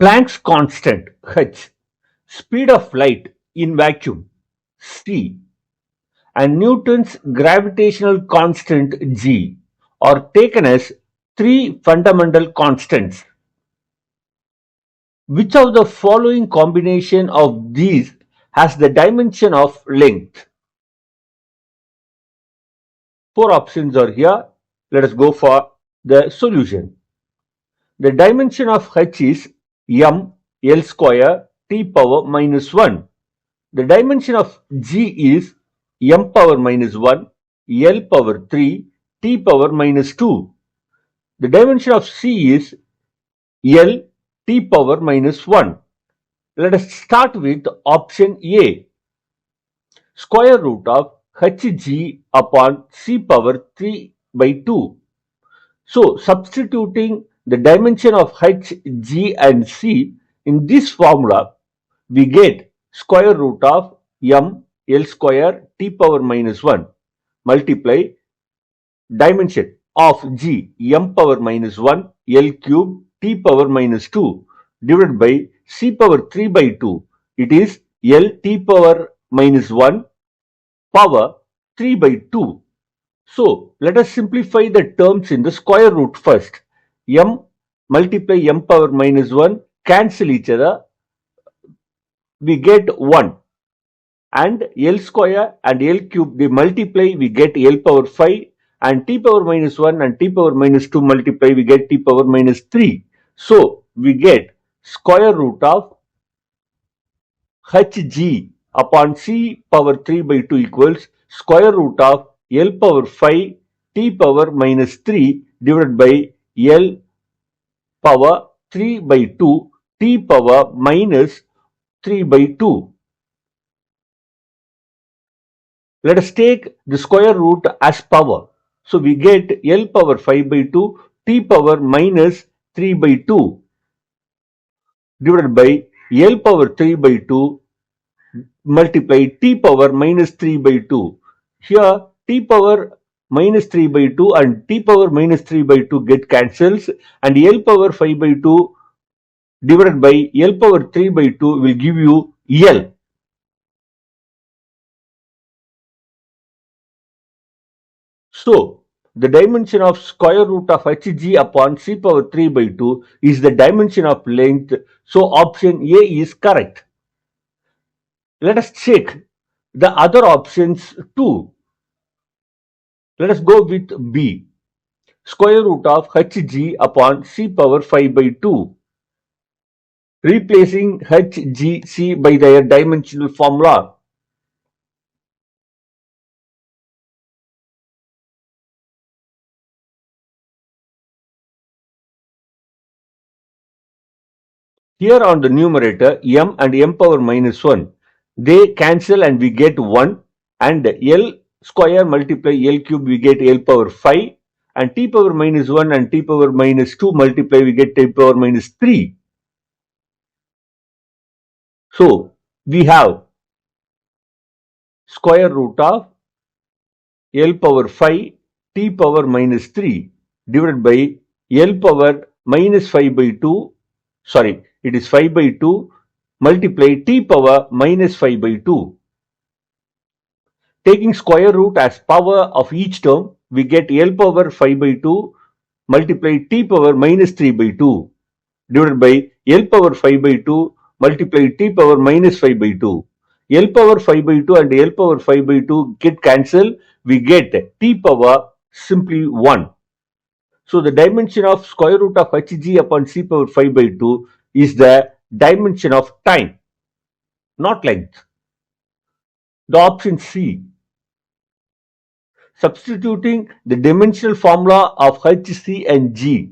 Planck's constant h, speed of light in vacuum c, and Newton's gravitational constant g are taken as three fundamental constants. Which of the following combination of these has the dimension of length? Four options are here. Let us go for the solution. The dimension of h is m l square t power minus 1. The dimension of g is m power minus 1 l power 3 t power minus 2. The dimension of c is l t power minus 1. Let us start with option A. Square root of hg upon c power 3 by 2. So substituting the dimension of h, g and c in this formula, we get square root of m l square t power minus 1 multiply dimension of g m power minus 1 l cube t power minus 2 divided by c power 3 by 2. It is l t power minus 1 power 3 by 2. So let us simplify the terms in the square root first. M multiply m power minus 1 cancel each other. We get 1. And L square and L cube they multiply, we get L power 5, and t power minus 1 and t power minus 2 multiply, we get t power minus 3. So we get square root of hg upon c power 3 by 2 equals square root of L power 5 t power minus 3 divided by L power 3 by 2 t power minus 3 by 2. Let us take the square root as power. So we get L power 5 by 2 t power minus 3 by 2 divided by L power 3 by 2 multiply t power minus 3 by 2. Here t power minus 3 by 2 and t power minus 3 by 2 get cancels, and L power 5 by 2 divided by L power 3 by 2 will give you L. So the dimension of square root of hg upon c power 3 by 2 is the dimension of length. So option A is correct. Let us check the other options too. Let us go with B. Square root of hg upon c power 5 by 2. Replacing hgc by their dimensional formula. Here on the numerator, m and m power minus 1, they cancel and we get 1, and L square multiply L cube we get L power 5, and t power minus 1 and t power minus 2 multiply we get t power minus 3. So we have square root of L power 5 t power minus 3 divided by L power minus 5 by 2, sorry, it is 5 by 2 multiply t power minus 5 by 2. Taking square root as power of each term, we get L power 5 by 2 multiply t power minus 3 by 2 divided by L power 5 by 2 multiply t power minus 5 by 2. L power 5 by 2 and L power 5 by 2 get cancelled, we get t power simply 1. So the dimension of square root of hg upon c power 5 by 2 is the dimension of time, not length. The option C. Substituting the dimensional formula of h, c and g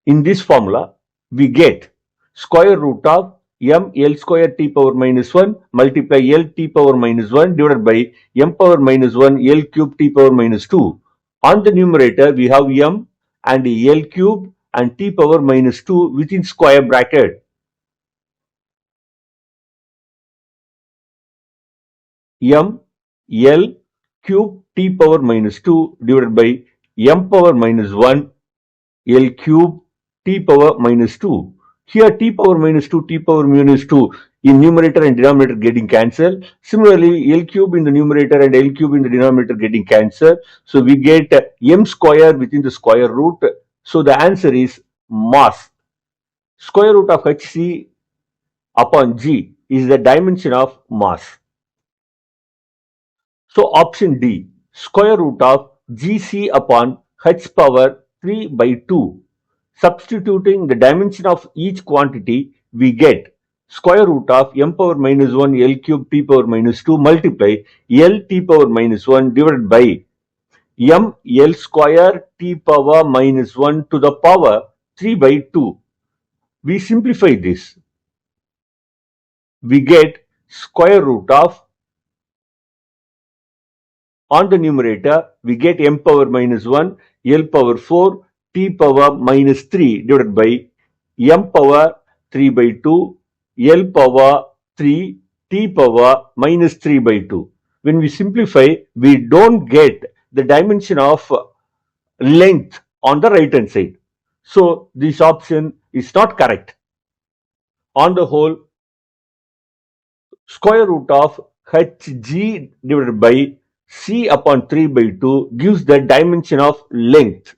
in this formula, we get square root of m l square t power minus 1 multiply l t power minus 1 divided by m power minus 1 l cube t power minus 2. On the numerator, we have m and l cube and t power minus 2 within square bracket. M l cube t power minus 2 divided by m power minus 1 l cube t power minus 2. Here t power minus 2, t power minus 2 in numerator and denominator getting cancelled. Similarly, L cube in the numerator and L cube in the denominator getting cancelled. So we get m square within the square root. So the answer is mass. Square root of hc upon g is the dimension of mass. So option D, square root of gc upon h power 3 by 2. Substituting the dimension of each quantity, we get square root of m power minus 1 L cube t power minus 2 multiply L t power minus 1 divided by m L square t power minus 1 to the power 3 by 2. We simplify this. We get square root of, on the numerator, we get m power minus 1, L power 4, t power minus 3 divided by m power 3 by 2, L power 3, t power minus 3 by 2. When we simplify, we don't get the dimension of length on the right hand side. So this option is not correct. On the whole, square root of hg divided by c upon 3 by 2 gives the dimension of length.